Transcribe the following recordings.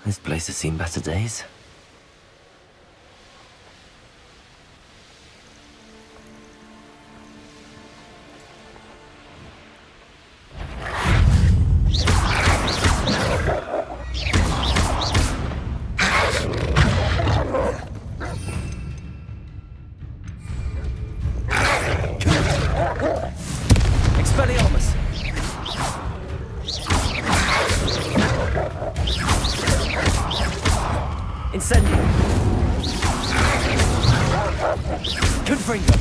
This place has seen better days. Expelliarmus! Incendio! Confringo!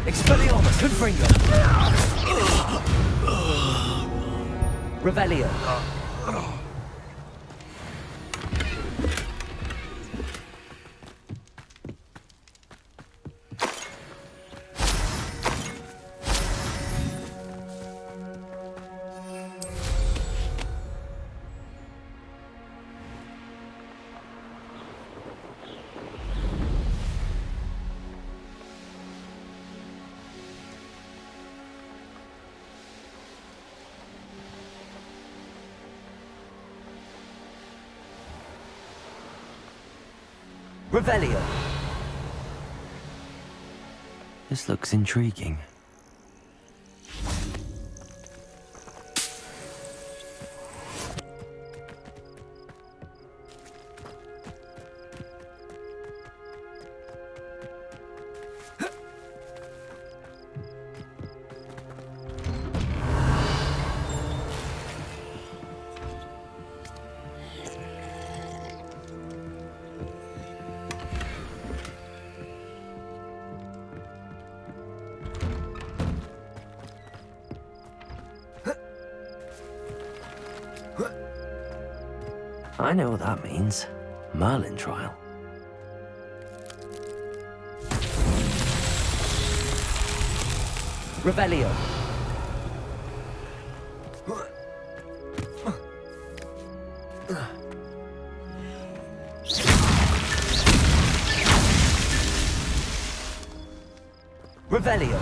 Expelliarmus! Confringo! Revelio! Revelio! This looks intriguing. I know what that means. Merlin trial. Revelio! Revelio!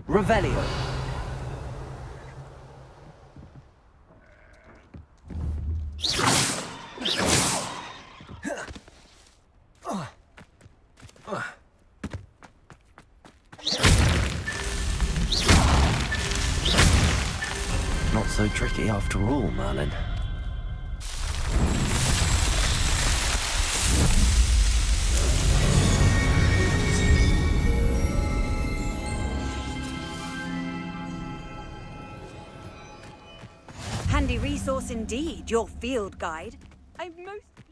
Revelio! Not so tricky after all, Merlin. Handy resource indeed, your field guide. I'm most pleased.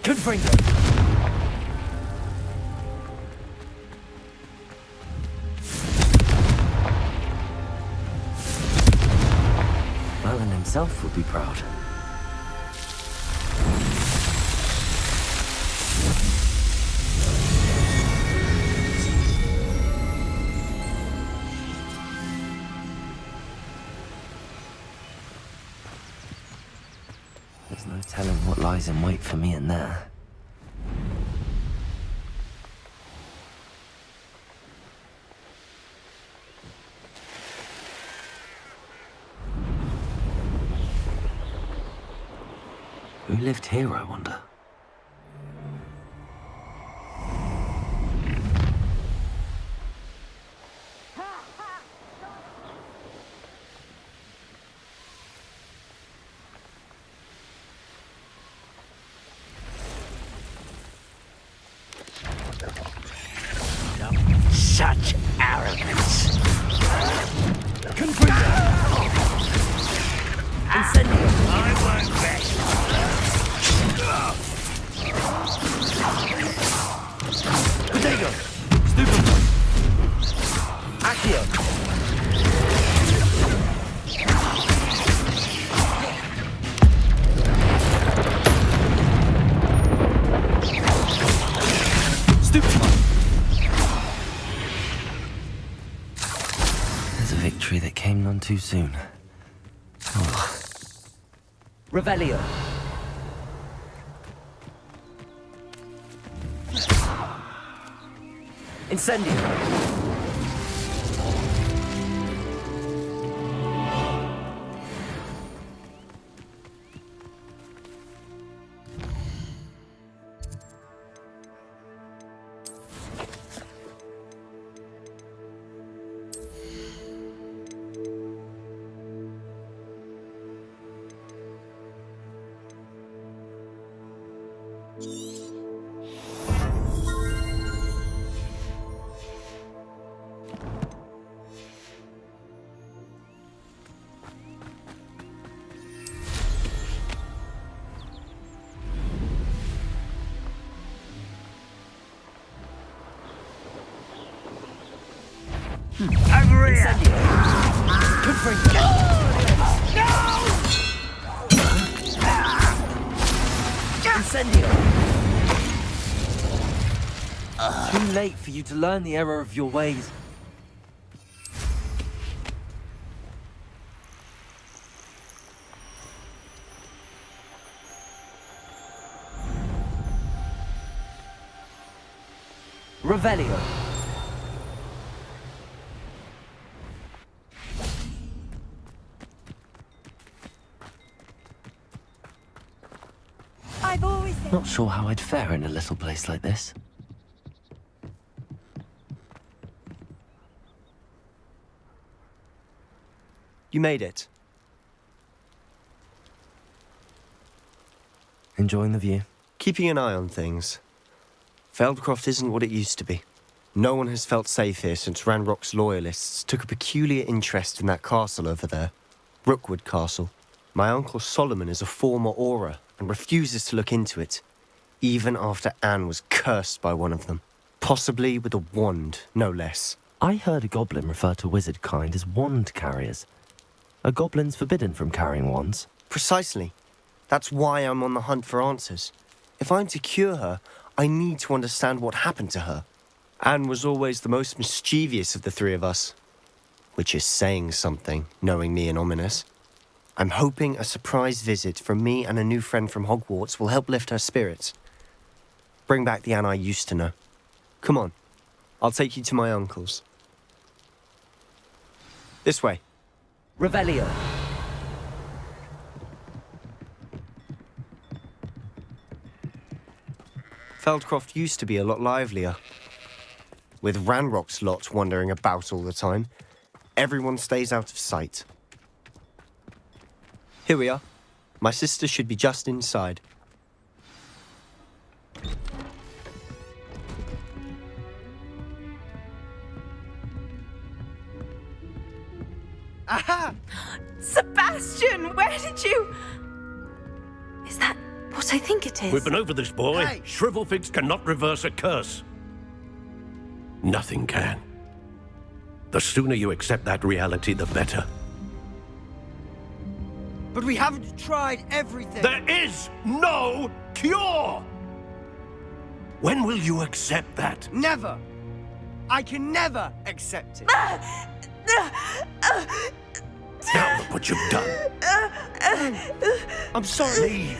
Confringo! himself would be proud. There's no telling what lies in wait for me in there. Who lived here, I wonder? Such arrogance. Confringo! Incendio! I won't bet. Bodego! Stupefy! Accio! Stupefy! There's a victory that came none too soon. Oh. Revelio! Incendio! Over here. Confringo! Incendio! Too late for you to learn the error of your ways. Revelio! I've always said Not sure how I'd fare in a little place like this. You made it. Enjoying the view? Keeping an eye on things. Feldcroft isn't what it used to be. No one has felt safe here since Ranrock's loyalists took a peculiar interest in that castle over there. Rookwood Castle. My uncle Solomon is a former Auror and refuses to look into it, even after Anne was cursed by one of them. Possibly with a wand, no less. I heard a goblin refer to wizard kind as wand carriers. Are goblins forbidden from carrying wands? Precisely. That's why I'm on the hunt for answers. If I'm to cure her, I need to understand what happened to her. Anne was always the most mischievous of the three of us. Which is saying something, knowing me and Ominous. I'm hoping a surprise visit from me and a new friend from Hogwarts will help lift her spirits. Bring back the Anne I used to know. Come on, I'll take you to my uncle's. This way. Revelio! Feldcroft used to be a lot livelier. With Ranrock's lot wandering about all the time, everyone stays out of sight. Here we are. My sister should be just inside. Aha! Sebastian, where did you... Is that what I think it is? We've been over this, boy. Hey. Shrivelfigs cannot reverse a curse. Nothing can. The sooner you accept that reality, the better. But we haven't tried everything. There is no cure! When will you accept that? Never. I can never accept it. Now look what you've done. I'm sorry. Leave.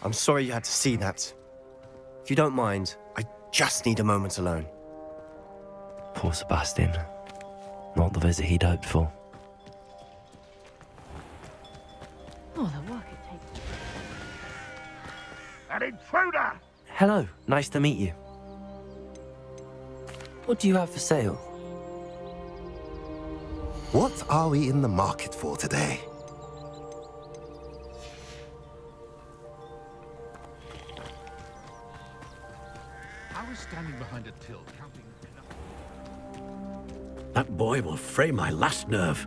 I'm sorry you had to see that. If you don't mind, I just need a moment alone. Poor Sebastian. Not the visit he'd hoped for. An intruder! Hello, nice to meet you. What do you have for sale? What are we in the market for today? I was standing behind a till counting enough. That boy will fray my last nerve.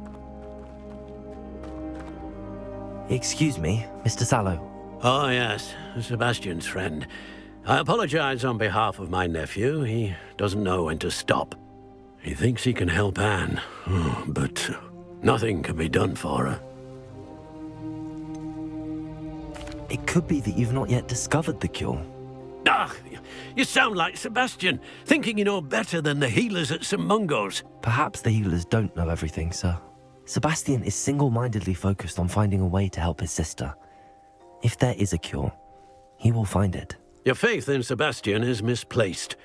Excuse me, Mr. Sallow. Oh, yes, Sebastian's friend. I apologize on behalf of my nephew. He doesn't know when to stop. He thinks he can help Anne, but nothing can be done for her. It could be that you've not yet discovered the cure. Ah, you sound like Sebastian, thinking you know better than the healers at St. Mungo's. Perhaps the healers don't know everything, sir. Sebastian is single-mindedly focused on finding a way to help his sister. If there is a cure, he will find it. Your faith in Sebastian is misplaced.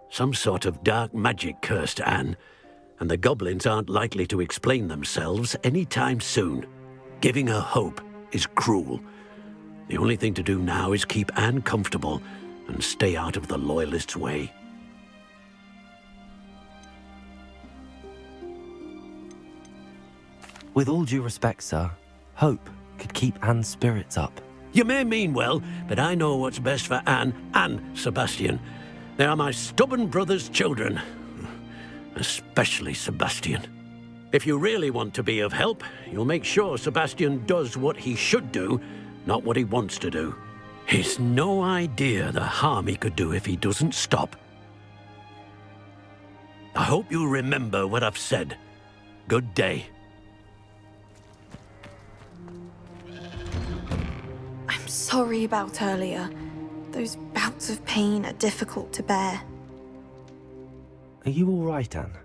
Some sort of dark magic cursed Anne, and the goblins aren't likely to explain themselves anytime soon. Giving her hope is cruel. The only thing to do now is keep Anne comfortable and stay out of the Loyalists' way. With all due respect, sir, hope could keep Anne's spirits up. You may mean well, but I know what's best for Anne and Sebastian. They are my stubborn brother's children. Especially Sebastian. If you really want to be of help, you'll make sure Sebastian does what he should do, not what he wants to do. He's no idea the harm he could do if he doesn't stop. I hope you'll remember what I've said. Good day. I'm sorry about earlier. Those bouts of pain are difficult to bear. Are you all right, Anne?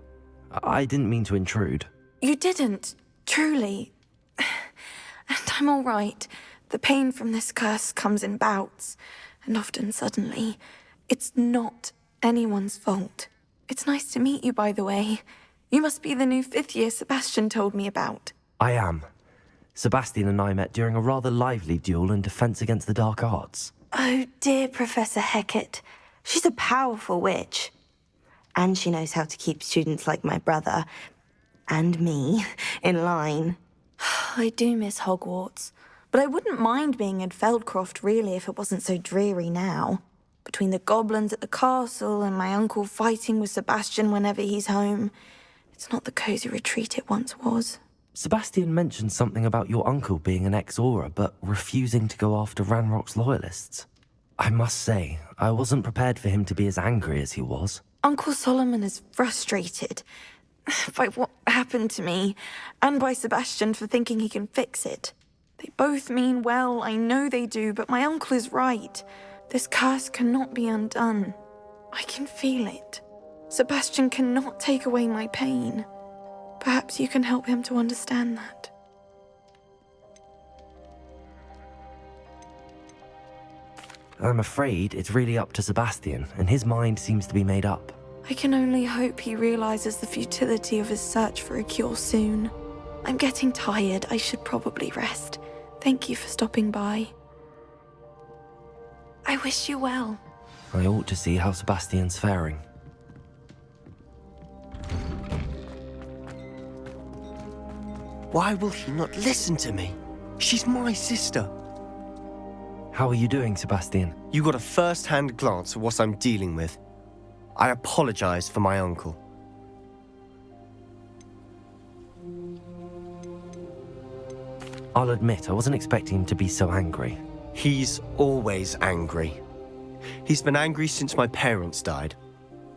I didn't mean to intrude. You didn't, truly. And I'm all right. The pain from this curse comes in bouts, and often suddenly. It's not anyone's fault. It's nice to meet you, by the way. You must be the new 5th year Sebastian told me about. I am. Sebastian and I met during a rather lively duel in defense against the dark arts. Oh, dear Professor Hecat. She's a powerful witch. And she knows how to keep students like my brother, and me, in line. I do miss Hogwarts, but I wouldn't mind being in Feldcroft, really, if it wasn't so dreary now. Between the goblins at the castle and my uncle fighting with Sebastian whenever he's home, it's not the cosy retreat it once was. Sebastian mentioned something about your uncle being an ex-Auror, but refusing to go after Ranrock's loyalists. I must say, I wasn't prepared for him to be as angry as he was. Uncle Solomon is frustrated by what happened to me, and by Sebastian for thinking he can fix it. They both mean well, I know they do, but my uncle is right. This curse cannot be undone. I can feel it. Sebastian cannot take away my pain. Perhaps you can help him to understand that. I'm afraid it's really up to Sebastian, and his mind seems to be made up. I can only hope he realizes the futility of his search for a cure soon. I'm getting tired. I should probably rest. Thank you for stopping by. I wish you well. I ought to see how Sebastian's faring. Why will he not listen to me? She's my sister. How are you doing, Sebastian? You got a first-hand glance at what I'm dealing with. I apologize for my uncle. I'll admit, I wasn't expecting him to be so angry. He's always angry. He's been angry since my parents died.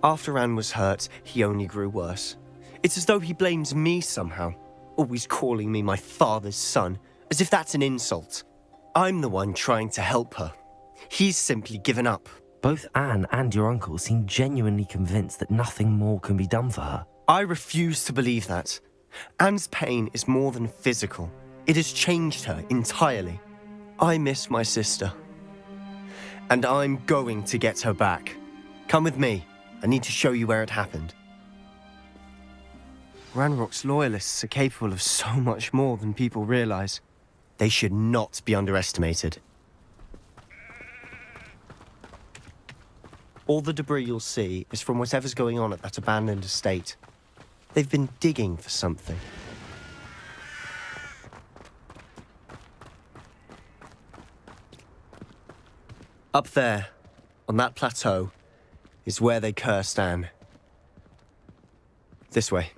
After Anne was hurt, he only grew worse. It's as though he blames me somehow, always calling me my father's son, as if that's an insult. I'm the one trying to help her. He's simply given up. Both Anne and your uncle seem genuinely convinced that nothing more can be done for her. I refuse to believe that. Anne's pain is more than physical. It has changed her entirely. I miss my sister. And I'm going to get her back. Come with me. I need to show you where it happened. Ranrock's loyalists are capable of so much more than people realize. They should not be underestimated. All the debris you'll see is from whatever's going on at that abandoned estate. They've been digging for something. Up there, on that plateau, is where they cursed Anne. This way.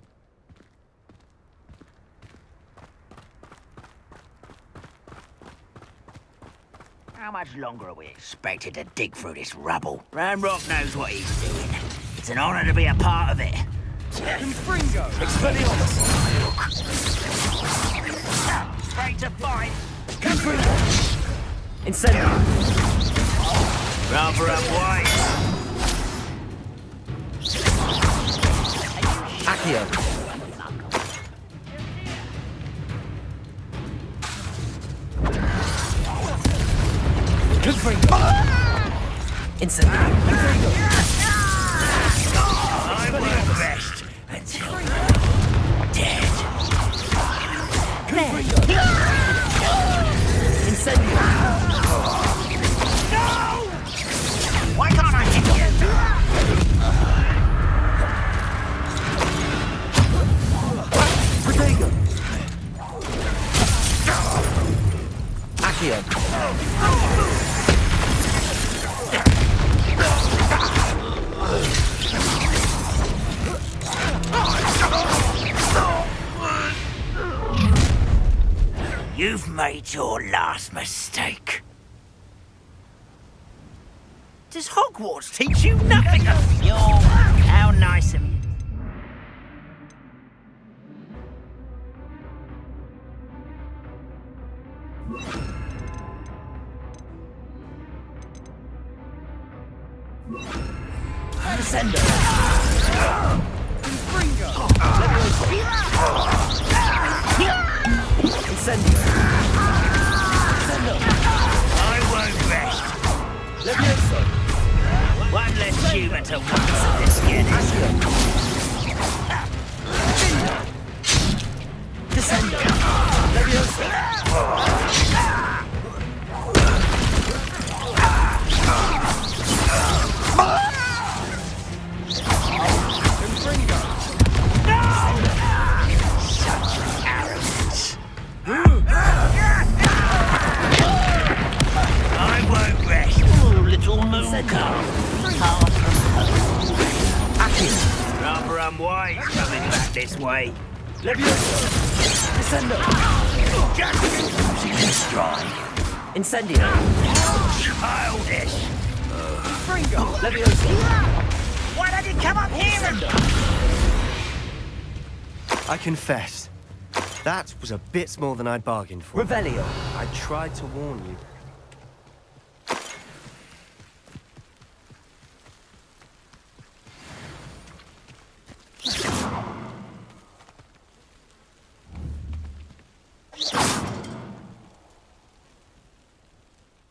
How much longer are we expected to dig through this rubble? Ranrock knows what he's doing. It's an honor to be a part of it. Confringo! Expelliarmus! Straight to fight! Confringo! Incendio! Rather unwise. Accio! Confringo! Incendio! Confringo! I work best until I'm dead. Confringo! Incendio! No! Why can't I hit you? Protego! Accio! You've made your last mistake. Does Hogwarts teach you nothing? You're... How nice of you. Descendo! Confringo! Incendio! Descendo! I won't rest. Levioso! One less human to watch for this skin. Descendo! Levioso! I won't rest. Oh, little moon calf. Far from home. Rather unwise coming back this way. Levioso! Descendo! She can strike. Incendio! Childish. Fringo! Levioso! Why don't you come up here and... I confess, that was a bit more than I'd bargained for. Revelio! I tried to warn you.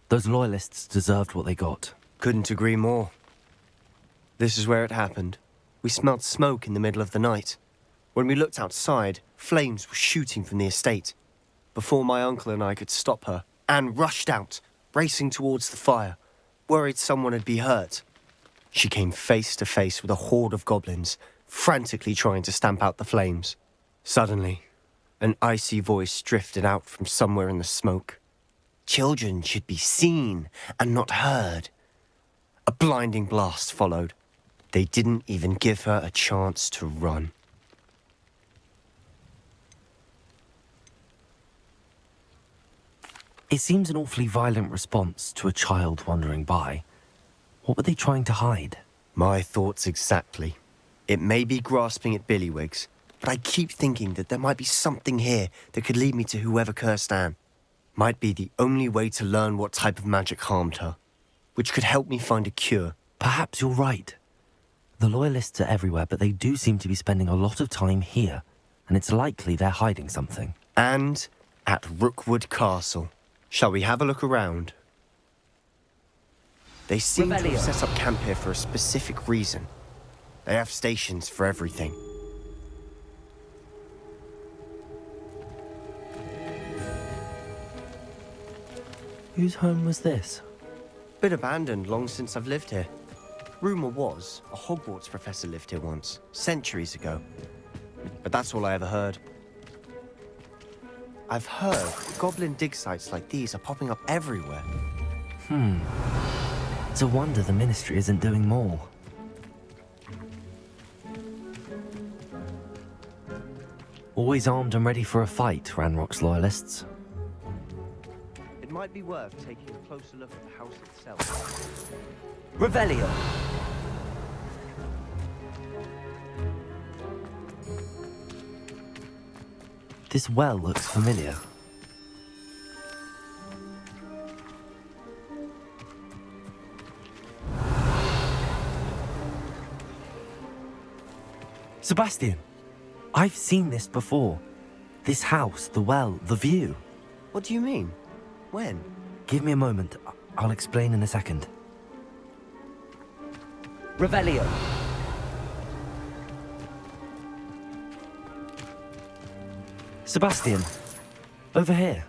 Those loyalists deserved what they got. Couldn't agree more. This is where it happened. We smelled smoke in the middle of the night. When we looked outside, flames were shooting from the estate. Before my uncle and I could stop her, Anne rushed out, racing towards the fire, worried someone had been hurt. She came face to face with a horde of goblins, frantically trying to stamp out the flames. Suddenly, an icy voice drifted out from somewhere in the smoke. Children should be seen and not heard. A blinding blast followed. They didn't even give her a chance to run. It seems an awfully violent response to a child wandering by. What were they trying to hide? My thoughts exactly. It may be grasping at Billywigs, but I keep thinking that there might be something here that could lead me to whoever cursed Anne. Might be the only way to learn what type of magic harmed her, which could help me find a cure. Perhaps you're right. The Loyalists are everywhere, but they do seem to be spending a lot of time here, and it's likely they're hiding something. And at Rookwood Castle. Shall we have a look around? They seem to have set up camp here for a specific reason. They have stations for everything. Whose home was this? Been abandoned long since I've lived here. Rumour was a Hogwarts professor lived here once, centuries ago. But that's all I ever heard. I've heard goblin dig sites like these are popping up everywhere. It's a wonder the Ministry isn't doing more. Always armed and ready for a fight, Ranrock's Loyalists. It might be worth taking a closer look at the house itself. Revelio. This well looks familiar. Sebastian, I've seen this before. This house, the well, the view. What do you mean? When? Give me a moment. I'll explain in a second. Revelio. Sebastian, over here.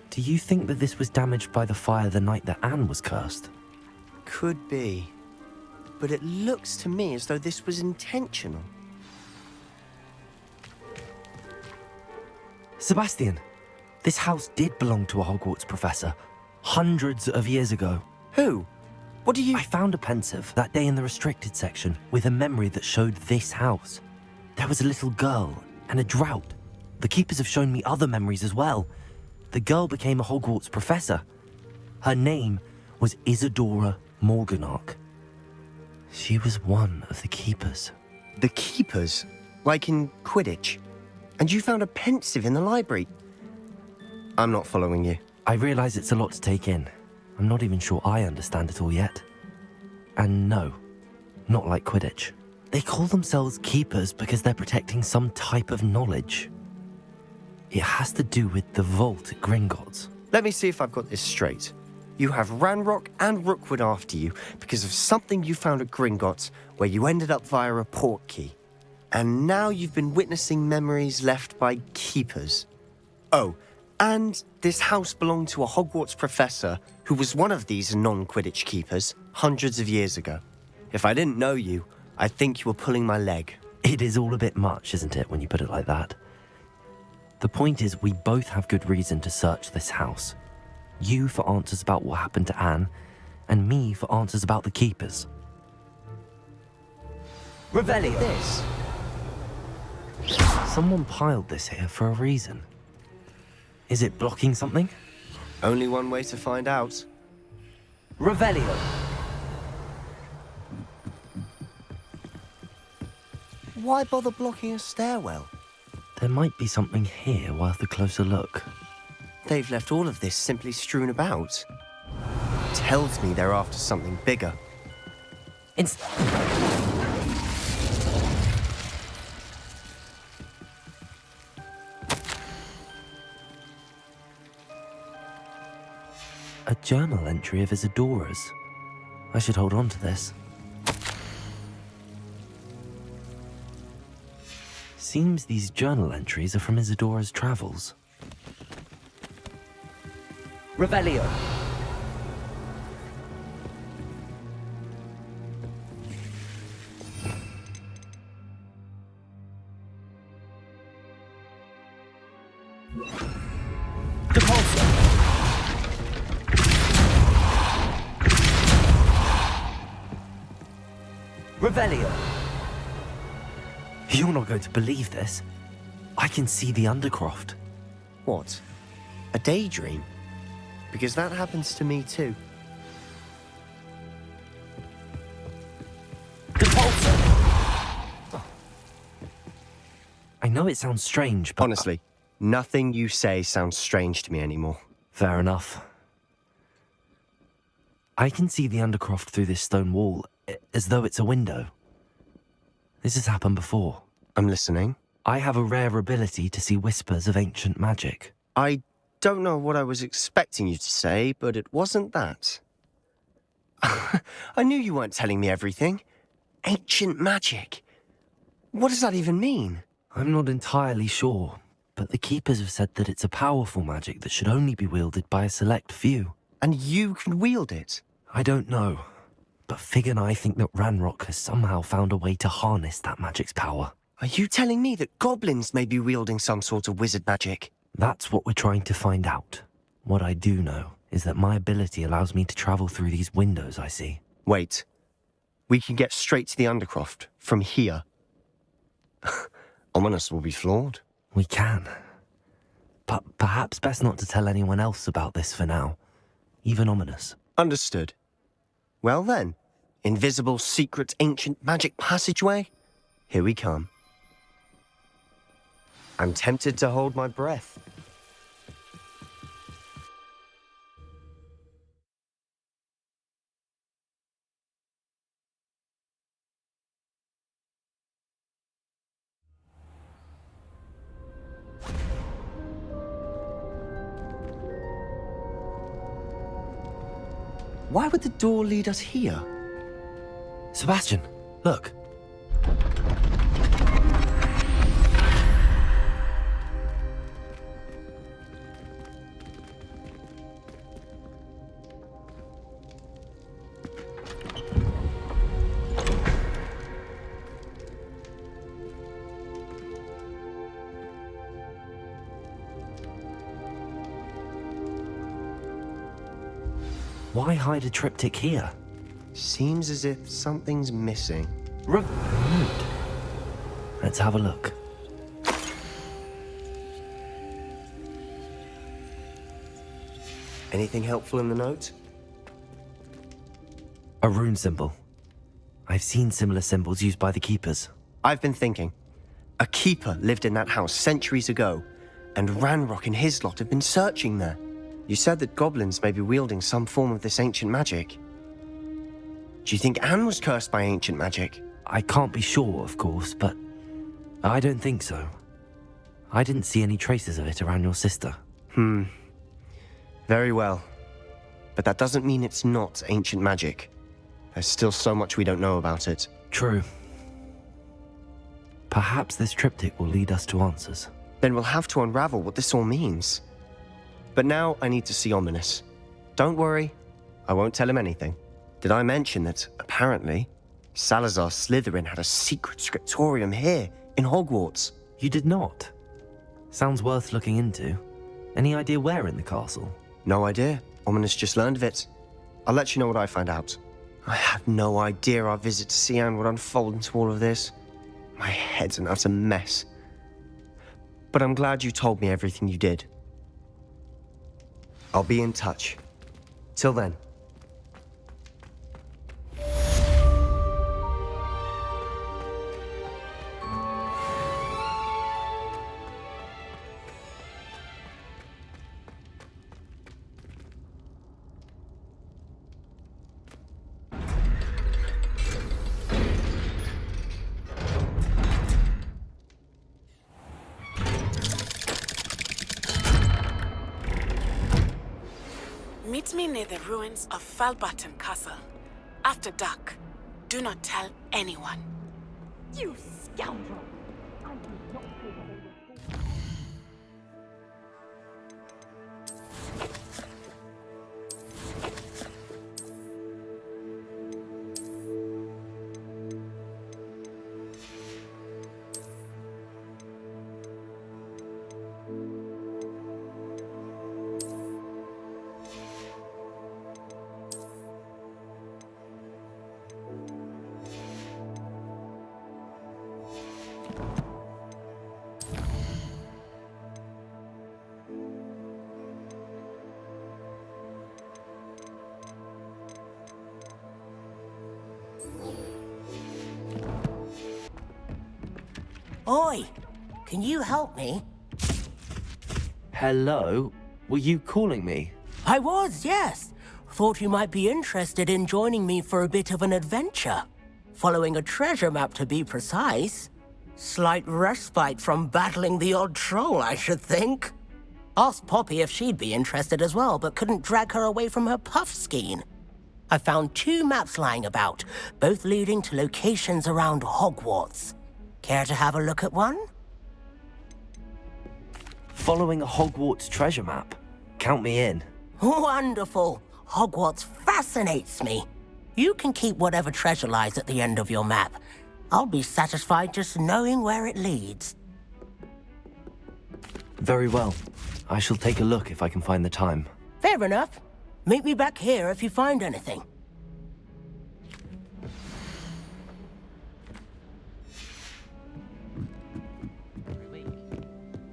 Do you think that this was damaged by the fire the night that Anne was cursed? Could be. But it looks to me as though this was intentional. Sebastian, this house did belong to a Hogwarts professor, hundreds of years ago. Who? What do you... I found a pensive that day in the restricted section with a memory that showed this house. There was a little girl and a drought. The keepers have shown me other memories as well. The girl became a Hogwarts professor. Her name was Isadora Morganach. She was one of the keepers. The keepers? Like in Quidditch? And you found a pensive in the library? I'm not following you. I realize it's a lot to take in. I'm not even sure I understand it all yet. And no, not like Quidditch. They call themselves keepers because they're protecting some type of knowledge. It has to do with the vault at Gringotts. Let me see if I've got this straight. You have Ranrock and Rookwood after you because of something you found at Gringotts where you ended up via a portkey. And now you've been witnessing memories left by keepers. Oh, and this house belonged to a Hogwarts professor who was one of these non-Quidditch keepers hundreds of years ago. If I didn't know you, I'd think you were pulling my leg. It is all a bit much, isn't it, when you put it like that? The point is, we both have good reason to search this house. You for answers about what happened to Anne, and me for answers about the keepers. Revelio. This? Someone piled this here for a reason. Is it blocking something? Only one way to find out. Revelio. Why bother blocking a stairwell? There might be something here worth a closer look. They've left all of this simply strewn about. Tells me they're after something bigger. A journal entry of Isadora's. I should hold on to this. Seems these journal entries are from Isadora's travels. Revelio. Depulso. Revelio. You're not going to believe this. I can see the Undercroft. What? A daydream? Because that happens to me too. know it sounds strange, but... Honestly, nothing you say sounds strange to me anymore. Fair enough. I can see the Undercroft through this stone wall, as though it's a window. This has happened before. I'm listening. I have a rare ability to see whispers of ancient magic. I don't know what I was expecting you to say, but it wasn't that. I knew you weren't telling me everything. Ancient magic. What does that even mean? I'm not entirely sure, but the Keepers have said that it's a powerful magic that should only be wielded by a select few. And you can wield it? I don't know, but Fig and I think that Ranrock has somehow found a way to harness that magic's power. Are you telling me that goblins may be wielding some sort of wizard magic? That's what we're trying to find out. What I do know is that my ability allows me to travel through these windows I see. Wait. We can get straight to the Undercroft from here. Ominous will be flawed. We can. But perhaps best not to tell anyone else about this for now. Even Ominous. Understood. Well then, invisible, secret, ancient magic passageway? Here we come. I'm tempted to hold my breath. Why would the door lead us here? Sebastian, look. Why hide a triptych here? Seems as if something's missing. Rude. Let's have a look. Anything helpful in the note? A rune symbol. I've seen similar symbols used by the Keepers. I've been thinking. A keeper lived in that house centuries ago, and Ranrock and his lot have been searching there. You said that goblins may be wielding some form of this ancient magic. Do you think Anne was cursed by ancient magic? I can't be sure, of course, but I don't think so. I didn't see any traces of it around your sister. Very well. But that doesn't mean it's not ancient magic. There's still so much we don't know about it. True. Perhaps this triptych will lead us to answers. Then we'll have to unravel what this all means. But now I need to see Ominous. Don't worry, I won't tell him anything. Did I mention that, apparently, Salazar Slytherin had a secret scriptorium here, in Hogwarts? You did not? Sounds worth looking into. Any idea where in the castle? No idea. Ominous just learned of it. I'll let you know what I find out. I had no idea our visit to Cian would unfold into all of this. My head's an utter mess. But I'm glad you told me everything you did. I'll be in touch. Till then. Meet me near the ruins of Falbaton Castle. After dark. Do not tell anyone. You scoundrel! Oi! can you help me? Hello? Were you calling me? I was, yes. Thought you might be interested in joining me for a bit of an adventure. Following a treasure map, to be precise. Slight respite from battling the odd troll, I should think. Asked Poppy if she'd be interested as well, but couldn't drag her away from her puff skein. I found 2 maps lying about, both leading to locations around Hogwarts. Care to have a look at one? Following a Hogwarts treasure map? Count me in. Wonderful. Hogwarts fascinates me. You can keep whatever treasure lies at the end of your map. I'll be satisfied just knowing where it leads. Very well. I shall take a look if I can find the time. Fair enough. Meet me back here if you find anything.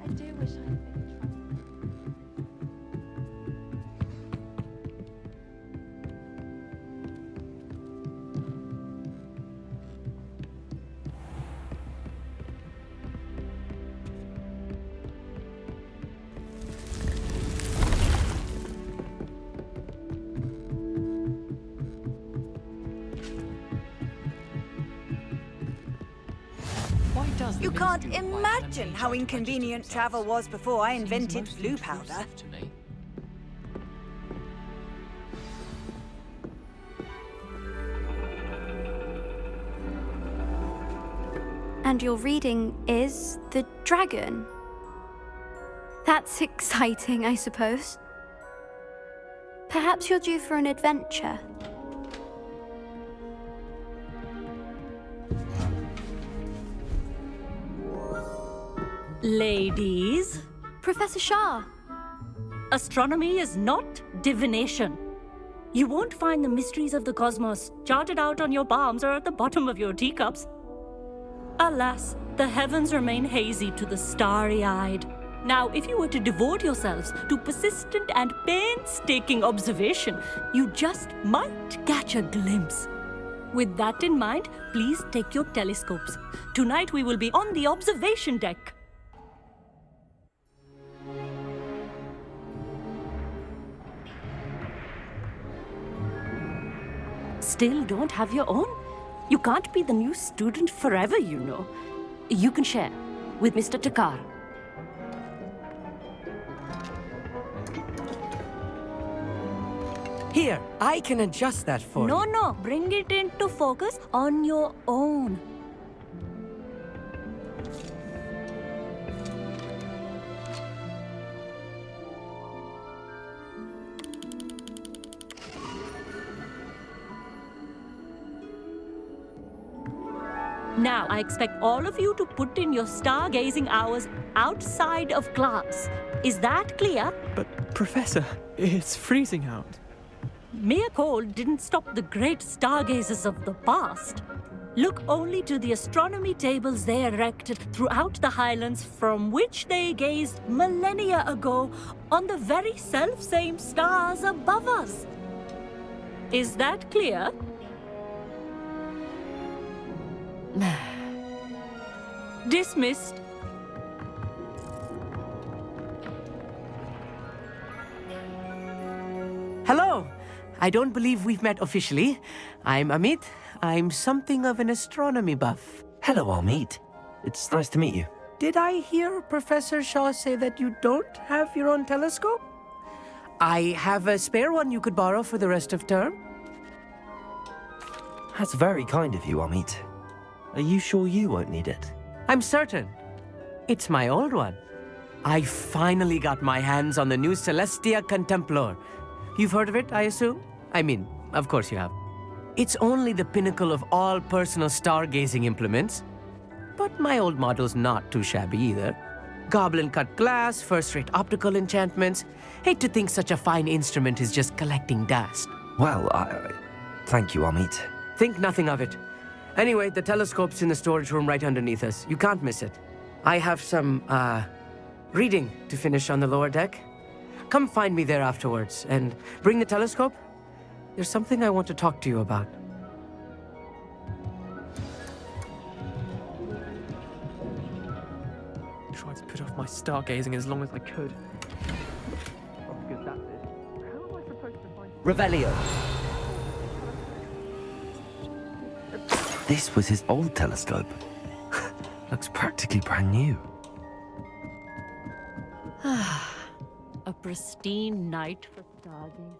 I do wish I had been You can't imagine how inconvenient travel was before I invented blue powder. And your reading is the dragon. That's exciting, I suppose. Perhaps you're due for an adventure. Ladies, Professor Shah. astronomy is not divination. You won't find the mysteries of the cosmos charted out on your palms or at the bottom of your teacups. Alas, the heavens remain hazy to the starry-eyed. Now, if you were to devote yourselves to persistent and painstaking observation, you just might catch a glimpse. With that in mind, please take your telescopes. Tonight we will be on the observation deck. Still don't have your own? You can't be the new student forever, you know. You can share with Mr. Takar. Here, I can adjust that for you. No, bring it into focus on your own. Now, I expect all of you to put in your stargazing hours outside of class. Is that clear? But, Professor, it's freezing out. Mere cold didn't stop the great stargazers of the past. Look only to the astronomy tables they erected throughout the Highlands from which they gazed millennia ago on the very self-same stars above us. Is that clear? Dismissed. Hello! I don't believe we've met officially. I'm Amit. I'm something of an astronomy buff. Hello, Amit. It's nice to meet you. Did I hear Professor Shaw say that you don't have your own telescope? I have a spare one you could borrow for the rest of term. That's very kind of you, Amit. Are you sure you won't need it? I'm certain. It's my old one. I finally got my hands on the new Celestia Contemplar. You've heard of it, I assume? I mean, of course you have. It's only the pinnacle of all personal stargazing implements. But my old model's not too shabby either. Goblin-cut glass, first-rate optical enchantments. Hate to think such a fine instrument is just collecting dust. Well, thank you, Amit. Think nothing of it. Anyway, the telescope's in the storage room right underneath us. You can't miss it. I have some, reading to finish on the lower deck. Come find me there afterwards, and bring the telescope. There's something I want to talk to you about. my stargazing as long as I could. Because that's it. How am I supposed to find... Revelio. This was his old telescope. Looks practically brand new. A pristine night for stargazing.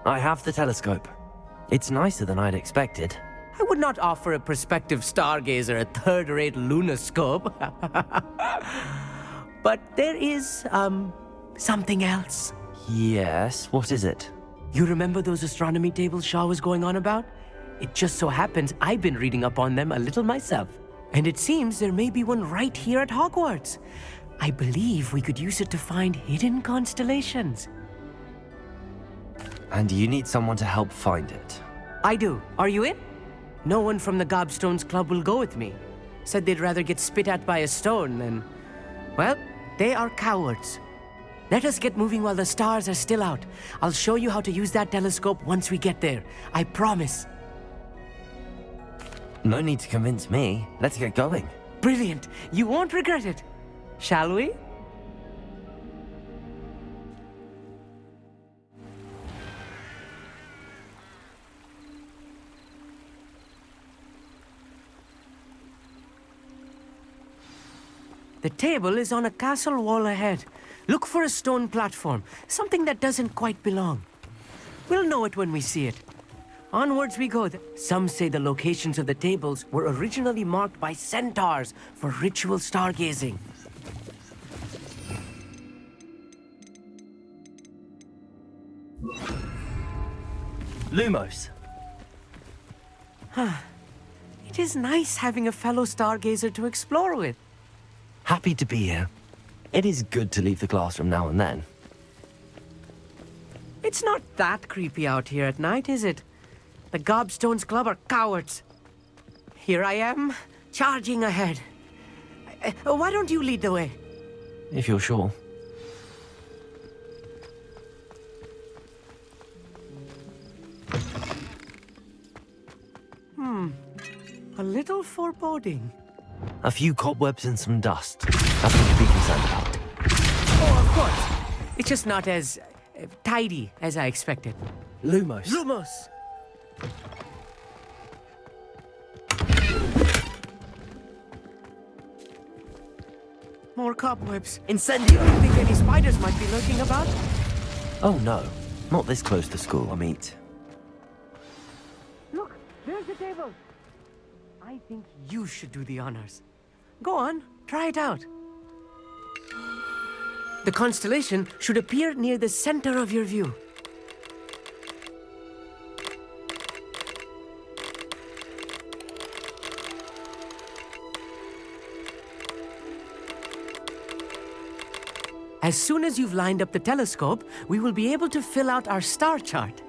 I have the telescope. It's nicer than I'd expected. I would not offer a prospective stargazer a third-rate lunoscope. But there is, something else. Yes, what is it? You remember those astronomy tables Shaw was going on about? It just so happens I've been reading up on them a little myself. And it seems there may be one right here at Hogwarts. I believe we could use it to find hidden constellations. And you need someone to help find it. I do. Are you in? No one from the Gobstones Club will go with me. Said they'd rather get spit at by a stone than... Well, they are cowards. Let us get moving while the stars are still out. I'll show you how to use that telescope once we get there. I promise. No need to convince me. Let's get going. Brilliant. You won't regret it. Shall we? The table is on a castle wall ahead. Look for a stone platform, something that doesn't quite belong. We'll know it when we see it. Onwards we go. Some say the locations of the tables were originally marked by centaurs for ritual stargazing. Lumos. It is nice having a fellow stargazer to explore with. Happy to be here. It is good to leave the classroom now and then. It's not that creepy out here at night, is it? The Gobstones Club are cowards. Here I am, charging ahead. Why don't you lead the way? If you're sure. A little foreboding. A few cobwebs and some dust. Nothing to be concerned about. Oh, of course. It's just not as tidy as I expected. Lumos. Lumos! More cobwebs. Incendio! I think any spiders might be lurking about. Oh no, not this close to school, Amit. Look, there's the table. I think you should do the honors. Go on, try it out. The constellation should appear near the center of your view. As soon as you've lined up the telescope, we will be able to fill out our star chart.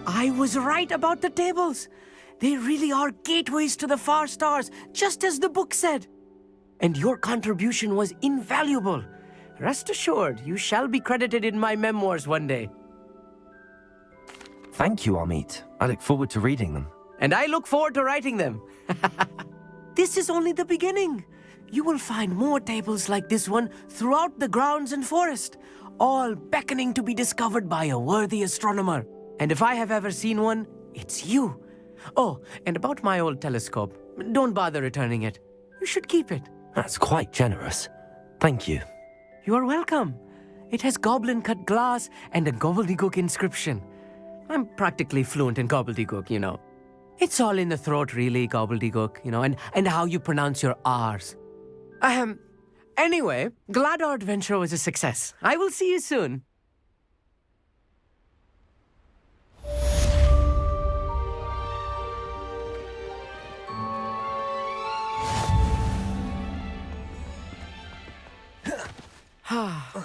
I was right about the tables. They really are gateways to the far stars, just as the book said. And your contribution was invaluable. Rest assured, you shall be credited in my memoirs one day. Thank you, Amit. I look forward to reading them. And I look forward to writing them. This is only the beginning. You will find more tables like this one throughout the grounds and forest, all beckoning to be discovered by a worthy astronomer. And if I have ever seen one, it's you. Oh, and about my old telescope, don't bother returning it. You should keep it. That's quite generous. Thank you. You are welcome. It has goblin-cut glass and a gobbledygook inscription. I'm practically fluent in gobbledygook, you know. It's all in the throat, really, gobbledygook, you know, and how you pronounce your R's. Anyway, glad our adventure was a success. I will see you soon.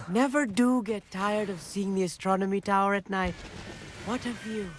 Never do get tired of seeing the astronomy tower at night. What a view.